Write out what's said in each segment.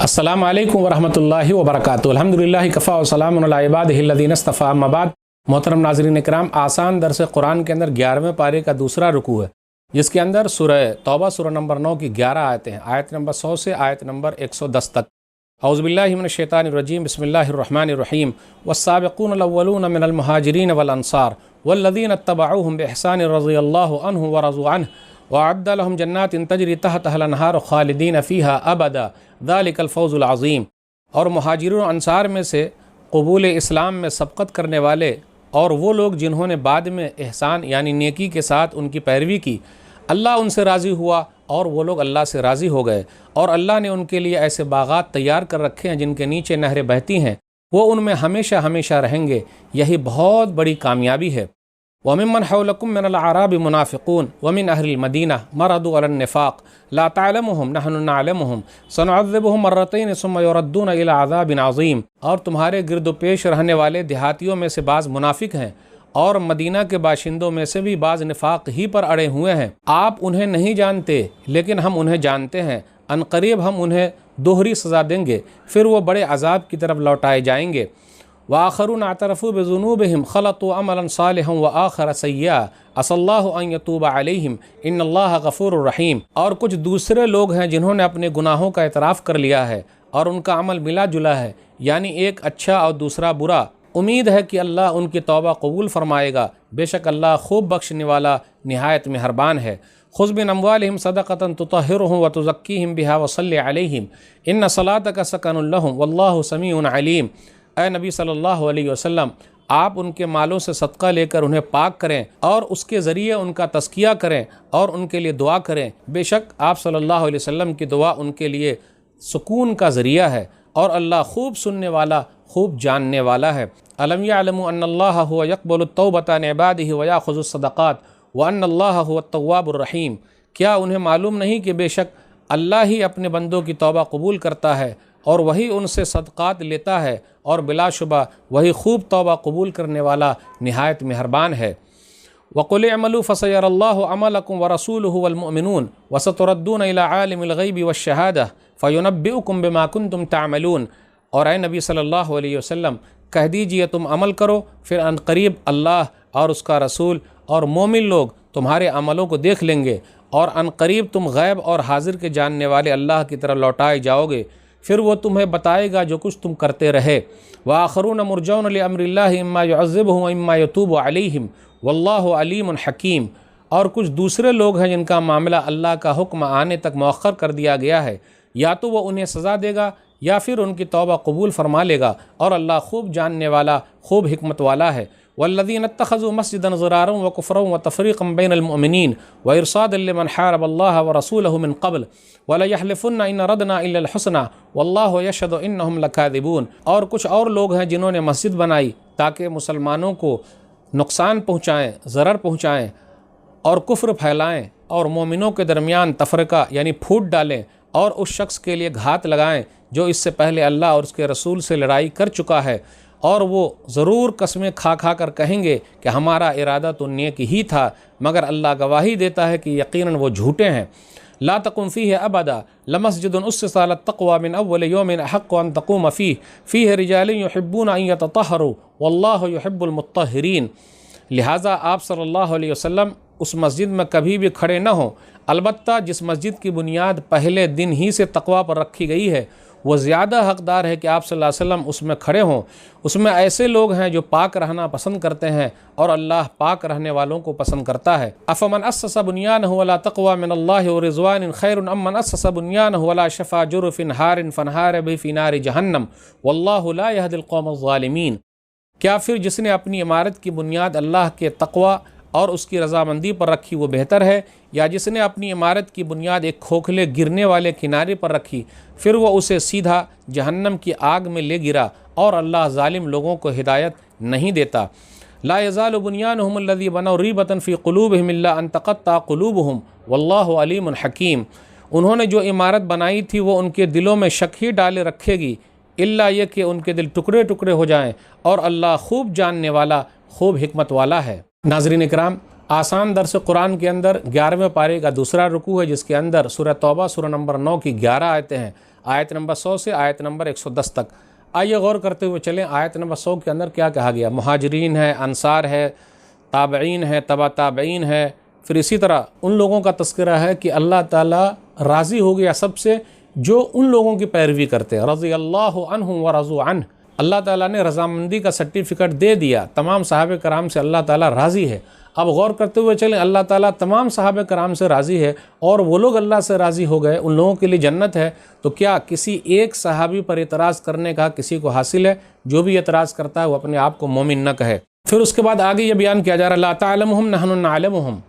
السلام علیکم ورحمۃ اللہ وبرکاتہ۔ الحمدللہ کفا وسلام علی عبادہ الذین اصطفیٰ، اما بعد۔ محترم ناظرین کرام، آسان درس قرآن کے اندر 11ویں پارے کا دوسرا رکوع ہے، جس کے اندر سورہ توبہ سورہ نمبر 9 کی 11 آیتیں ہیں، آیت نمبر 100 سے آیت نمبر 110 تک۔ اعوذ باللہ من الشیطان الرجیم، بسم اللہ الرحمن الرحیم۔ والسابقون الاولون من المہاجرین والانصار والذین اتبعوہم باحسان رضی اللہ عنہم ورضوا عنہ وأعد لهم جنات تجری تحتها الانہار خالدین فیہا ابدا ذلک الفوز العظیم۔ اور مہاجرین و انصار میں سے قبول اسلام میں سبقت کرنے والے اور وہ لوگ جنہوں نے بعد میں احسان یعنی نیکی کے ساتھ ان کی پیروی کی، اللہ ان سے راضی ہوا اور وہ لوگ اللہ سے راضی ہو گئے، اور اللہ نے ان کے لیے ایسے باغات تیار کر رکھے ہیں جن کے نیچے نہریں بہتی ہیں، وہ ان میں ہمیشہ ہمیشہ رہیں گے۔ یہی بہت بڑی کامیابی ہے۔ وَمِمَّنْ حَوْلَكُم مِّنَ الْأَعْرَابِ مُنَافِقُونَ وَمِنْ أَهْلِ الْمَدِينَةِ مَرَضُوا عَلَى النِّفَاقِ لَا تَعْلَمُهُمْ نَحْنُ نَعْلَمُهُمْ سَنُعَذِّبُهُمْ مَرَّتَيْنِ ثُمَّ يُرَدُّونَ إِلَىٰ عَذَابٍ عَظِيمٍ۔ اور تمہارے گرد و پیش رہنے والے دیہاتیوں میں سے بعض منافق ہیں، اور مدینہ کے باشندوں میں سے بھی بعض نفاق ہی پر اڑے ہوئے ہیں۔ آپ انہیں نہیں جانتے، لیکن ہم انہیں جانتے ہیں۔ ان قریب ہم انہیں دوہری سزا دیں گے، پھر وہ بڑے عذاب کی طرف لوٹائے جائیں گے۔ وآخرون اعترفوا بذنوبهم خلطوا عملا صالحا وآخر سیئا عسى اللہ ان یتوب علیہم ان اللہ غفور رحیم۔ اور کچھ دوسرے لوگ ہیں جنہوں نے اپنے گناہوں کا اعتراف کر لیا ہے اور ان کا عمل ملا جلا ہے، یعنی ایک اچھا اور دوسرا برا۔ امید ہے کہ اللہ ان کی توبہ قبول فرمائے گا، بے شک اللہ خوب بخشنے والا نہایت مہربان ہے۔ خذ من اموالہم صدقۃ تطہرہم وتزکیہم بہا وصلی علیہم ان صلاتک سکن لہم واللہ سمیع علیم۔ اے نبی صلی اللہ علیہ وسلم، آپ ان کے مالوں سے صدقہ لے کر انہیں پاک کریں اور اس کے ذریعے ان کا تزکیہ کریں اور ان کے لیے دعا کریں، بے شک آپ صلی اللہ علیہ وسلم کی دعا ان کے لیے سکون کا ذریعہ ہے، اور اللہ خوب سننے والا خوب جاننے والا ہے۔ الم یعلموا ان اللہ هو يقبل التوبۃ عن عباده ويأخذ الصدقات وان اللہ هو التواب الرحیم۔ کیا انہیں معلوم نہیں کہ بے شک اللہ ہی اپنے بندوں کی توبہ قبول کرتا ہے اور وہی ان سے صدقات لیتا ہے، اور بلا شبہ وہی خوب توبہ قبول کرنے والا نہایت مہربان ہے۔ وَقُلِ اعْمَلُوا فَسَيَرَى اللَّهُ عَمَلَكُمْ وَرَسُولُهُ وَالْمُؤْمِنُونَ وَسَتُرَدُّونَ إِلَىٰ عَالِمِ الْغَيْبِ وَالشَّهَادَةِ فَيُنَبِّئُكُم بِمَا كُنتُمْ تَعْمَلُونَ۔ اور اے نبی صلی اللہ علیہ وسلم، کہہ دیجئے تم عمل کرو، پھر ان قریب اللہ اور اس کا رسول اور مومن لوگ تمہارے عملوں کو دیکھ لیں گے، اور ان قریب تم غیب اور حاضر کے جاننے والے اللہ کی طرف لوٹائے جاؤ گے، پھر وہ تمہیں بتائے گا جو کچھ تم کرتے رہے۔ وآخرون مرجون لأمر اللہ اما يعذبهم واما يتوب علیہم واللہ علیم حکیم۔ اور کچھ دوسرے لوگ ہیں جن کا معاملہ اللہ کا حکم آنے تک مؤخر کر دیا گیا ہے، یا تو وہ انہیں سزا دے گا یا پھر ان کی توبہ قبول فرما لے گا، اور اللہ خوب جاننے والا خوب حکمت والا ہے۔ والذین اتخذوا مسجدا ضرارا وکفرا وتفریقا بین المؤمنین وارصادا لمن حارب اللہ ورسولہ من قبل وَلَيَحْلِفُنَّ إِنْ أَرَدْنَا إِلَّا الْحُسْنَى وَاللَّهُ يَشْهَدُ إِنَّهُمْ لَكَاذِبُونَ۔ اور کچھ اور لوگ ہیں جنہوں نے مسجد بنائی تاکہ مسلمانوں کو نقصان پہنچائیں، ضرر پہنچائیں اور کفر پھیلائیں، اور مومنوں کے درمیان تفرقہ یعنی پھوٹ ڈالیں، اور اس شخص کے لیے گھات لگائیں جو اس سے پہلے اللہ اور اس کے رسول سے لڑائی کر چکا ہے، اور وہ ضرور قسمیں کھا کھا کر کہیں گے کہ ہمارا ارادہ تو نیک ہی تھا، مگر اللہ گواہی دیتا ہے کہ یقیناً وہ جھوٹے ہیں۔ لا تقم فیہ ابدا لمسجد اسس علی التقوی من اول یوم احق ان تقوم فیہ رجال یحبون ان یتطہروا واللہ یحب المطہرین۔ لہٰذا آپ صلی اللہ علیہ وسلم اس مسجد میں کبھی بھی کھڑے نہ ہوں، البتہ جس مسجد کی بنیاد پہلے دن ہی سے تقوی پر رکھی گئی ہے، وہ زیادہ حقدار ہے کہ آپ صلی اللہ علیہ وسلم اس میں کھڑے ہوں۔ اس میں ایسے لوگ ہیں جو پاک رہنا پسند کرتے ہیں، اور اللہ پاک رہنے والوں کو پسند کرتا ہے۔ افمن اسس بنیانہ علی تقوی من اللہ ورضوان خیر ام من اسس بنیانہ علی شفا جرف ہار فانہار به فی نار جہنم واللہ لا یہدی القوم الظالمین۔ کیا پھر جس نے اپنی عمارت کی بنیاد اللہ کے تقوی اور اس کی رضامندی پر رکھی وہ بہتر ہے، یا جس نے اپنی عمارت کی بنیاد ایک کھوکھلے گرنے والے کنارے پر رکھی، پھر وہ اسے سیدھا جہنم کی آگ میں لے گرا، اور اللہ ظالم لوگوں کو ہدایت نہیں دیتا۔ لا یزال بنیانہم الذی بنوا ریبۃ فی قلوبہم الا ان تقطع قلوبہم واللہ علیم حکیم۔ انہوں نے جو عمارت بنائی تھی وہ ان کے دلوں میں شک ہی ڈالے رکھے گی، الا یہ کہ ان کے دل ٹکڑے ٹکڑے ہو جائیں، اور اللہ خوب جاننے والا خوب حکمت والا ہے۔ ناظرین اکرام، آسان درس قرآن کے اندر 11ویں پارے کا دوسرا رکوع ہے، جس کے اندر سورہ توبہ سورہ نمبر 9 کی 11 آیتیں ہیں، آیت نمبر 100 سے آیت نمبر 110 تک۔ آئیے غور کرتے ہوئے چلیں، آیت نمبر 100 کے اندر کیا کہا گیا؟ مہاجرین ہے، انصار ہے، تابعین ہے، تبع تابعین ہے، پھر اسی طرح ان لوگوں کا تذکرہ ہے کہ اللہ تعالیٰ راضی ہو گیا سب سے جو ان لوگوں کی پیروی کرتے ہیں۔ رضی اللہ عنہم ورضوا عنہ، اللہ تعالیٰ نے رضامندی کا سرٹیفکیٹ دے دیا، تمام صحابہ کرام سے اللہ تعالیٰ راضی ہے۔ اب غور کرتے ہوئے چلیں، اللہ تعالیٰ تمام صحابہ کرام سے راضی ہے اور وہ لوگ اللہ سے راضی ہو گئے، ان لوگوں کے لیے جنت ہے، تو کیا کسی ایک صحابی پر اعتراض کرنے کا کسی کو حاصل ہے؟ جو بھی اعتراض کرتا ہے وہ اپنے آپ کو مومن نہ کہے۔ پھر اس کے بعد آگے یہ بیان کیا جا رہا ہے، لا تعلمہم نحن نعلمہم،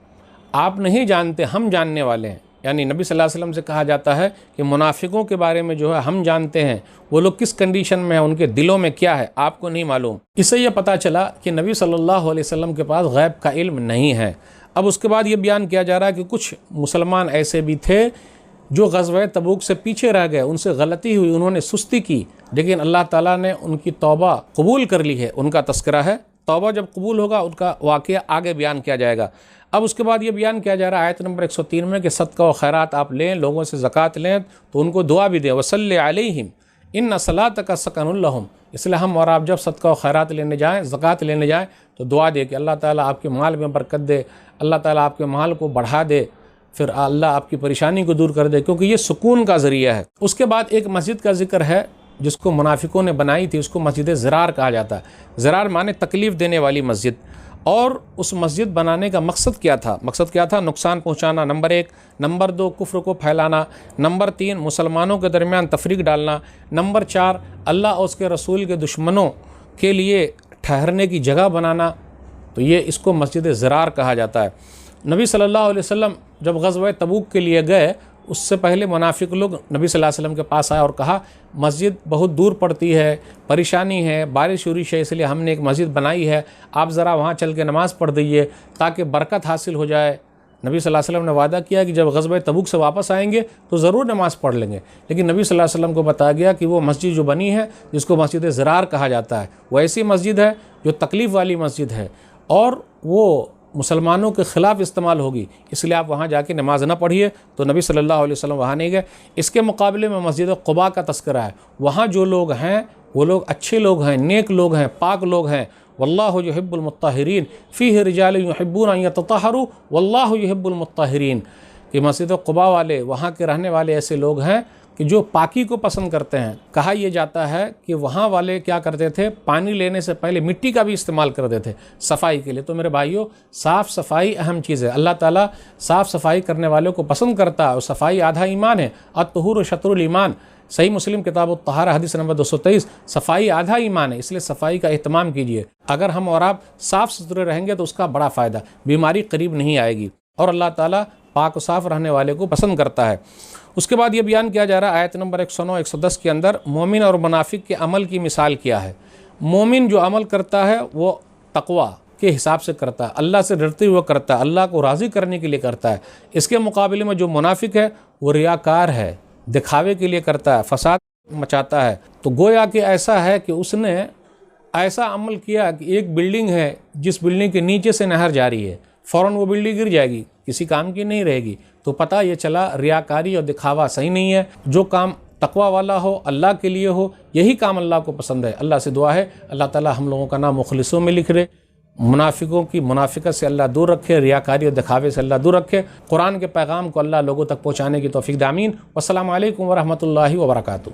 آپ نہیں جانتے، ہم جاننے والے ہیں۔ یعنی نبی صلی اللہ علیہ وسلم سے کہا جاتا ہے کہ منافقوں کے بارے میں جو ہے ہم جانتے ہیں، وہ لوگ کس کنڈیشن میں ہیں، ان کے دلوں میں کیا ہے، آپ کو نہیں معلوم۔ اس سے یہ پتہ چلا کہ نبی صلی اللہ علیہ وسلم کے پاس غیب کا علم نہیں ہے۔ اب اس کے بعد یہ بیان کیا جا رہا ہے کہ کچھ مسلمان ایسے بھی تھے جو غزوہ تبوک سے پیچھے رہ گئے، ان سے غلطی ہوئی، انہوں نے سستی کی، لیکن اللہ تعالیٰ نے ان کی توبہ قبول کر لی ہے، ان کا تذکرہ ہے۔ توبہ جب قبول ہوگا ان کا واقعہ آگے بیان کیا جائے گا۔ اب اس کے بعد یہ بیان کیا جا رہا ہے آیت نمبر 103 میں کہ صدقہ و خیرات آپ لیں، لوگوں سے زکوٰۃ لیں تو ان کو دعا بھی دیں، وصلی علیہم ان صلاتک سکن لہم، اس لیے ہم اور آپ جب صدقہ و خیرات لینے جائیں، زکوٰۃ لینے جائیں تو دعا دے کہ اللہ تعالیٰ آپ کے مال میں برکت دے، اللہ تعالیٰ آپ کے مال کو بڑھا دے، پھر اللہ آپ کی پریشانی کو دور کر دے، کیونکہ یہ سکون کا ذریعہ ہے۔ اس کے بعد ایک مسجد کا ذکر ہے جس کو منافقوں نے بنائی تھی، اس کو مسجد زرار کہا جاتا ہے۔ زرار معنی تکلیف دینے والی مسجد۔ اور اس مسجد بنانے کا مقصد کیا تھا؟ مقصد کیا تھا؟ نقصان پہنچانا، نمبر 1، نمبر 2 کفر کو پھیلانا، نمبر 3 مسلمانوں کے درمیان تفریق ڈالنا، نمبر 4 اللہ اور اس کے رسول کے دشمنوں کے لیے ٹھہرنے کی جگہ بنانا، تو یہ اس کو مسجد زرار کہا جاتا ہے۔ نبی صلی اللہ علیہ وسلم جب غزوہ تبوک کے لیے گئے، اس سے پہلے منافق لوگ نبی صلی اللہ علیہ وسلم کے پاس آئے اور کہا مسجد بہت دور پڑتی ہے، پریشانی ہے، بارش وورش ہے، اس لیے ہم نے ایک مسجد بنائی ہے، آپ ذرا وہاں چل کے نماز پڑھ دیجئے تاکہ برکت حاصل ہو جائے۔ نبی صلی اللہ علیہ وسلم نے وعدہ کیا کہ جب غزوہ تبوک سے واپس آئیں گے تو ضرور نماز پڑھ لیں گے، لیکن نبی صلی اللہ علیہ وسلم کو بتایا گیا کہ وہ مسجد جو بنی ہے جس کو مسجد زرار کہا جاتا ہے، وہ ایسی مسجد ہے جو تکلیف والی مسجد ہے اور وہ مسلمانوں کے خلاف استعمال ہوگی، اس لیے آپ وہاں جا کے نماز نہ پڑھیے۔ تو نبی صلی اللہ علیہ وسلم وہاں نہیں گئے۔ اس کے مقابلے میں مسجد قباء کا تذکرہ ہے، وہاں جو لوگ ہیں وہ لوگ اچھے لوگ ہیں، نیک لوگ ہیں، پاک لوگ ہیں۔ واللہ یحب المطہرین فیہ رجال یحبون ان یتطہروا واللہ یحب المطہرین، کہ مسجد قباء والے، وہاں کے رہنے والے ایسے لوگ ہیں کہ جو پاکی کو پسند کرتے ہیں۔ کہا یہ جاتا ہے کہ وہاں والے کیا کرتے تھے، پانی لینے سے پہلے مٹی کا بھی استعمال کرتے تھے صفائی کے لیے۔ تو میرے بھائیوں، صاف صفائی اہم چیز ہے، اللہ تعالیٰ صاف صفائی کرنے والوں کو پسند کرتا ہے، اور صفائی آدھا ایمان ہے، الطہور شطر الایمان۔ صحیح مسلم کتاب الطہارہ حدیث نمبر 223، صفائی آدھا ایمان ہے، اس لیے صفائی کا اہتمام کیجیے۔ اگر ہم اور آپ صاف ستھرے رہیں گے تو اس کا بڑا فائدہ، بیماری قریب نہیں آئے گی، اور اللہ تعالیٰ پاک و صاف رہنے والے کو پسند کرتا ہے۔ اس کے بعد یہ بیان کیا جا رہا ہے آیت نمبر 109 110 کے اندر، مومن اور منافق کے عمل کی مثال کیا ہے۔ مومن جو عمل کرتا ہے وہ تقویٰ کے حساب سے کرتا ہے، اللہ سے ڈرتے ہوئے کرتا ہے، اللہ کو راضی کرنے کے لیے کرتا ہے۔ اس کے مقابلے میں جو منافق ہے وہ ریاکار ہے، دکھاوے کے لیے کرتا ہے، فساد مچاتا ہے۔ تو گویا کہ ایسا ہے کہ اس نے ایسا عمل کیا کہ ایک بلڈنگ ہے جس بلڈنگ کے نیچے سے نہر جاری ہے، فوراً وہ بلڈنگ گر جائے گی، کسی کام کی نہیں رہے گی۔ تو پتہ یہ چلا ریاکاری اور دکھاوا صحیح نہیں ہے۔ جو کام تقوی والا ہو، اللہ کے لیے ہو، یہی کام اللہ کو پسند ہے۔ اللہ سے دعا ہے اللہ تعالی ہم لوگوں کا نام مخلصوں میں لکھ دے، منافقوں کی منافقت سے اللہ دور رکھے، ریاکاری اور دکھاوے سے اللہ دور رکھے، قرآن کے پیغام کو اللہ لوگوں تک پہنچانے کی توفیق دے، آمین۔ والسلام علیکم ورحمۃ اللہ وبرکاتہ۔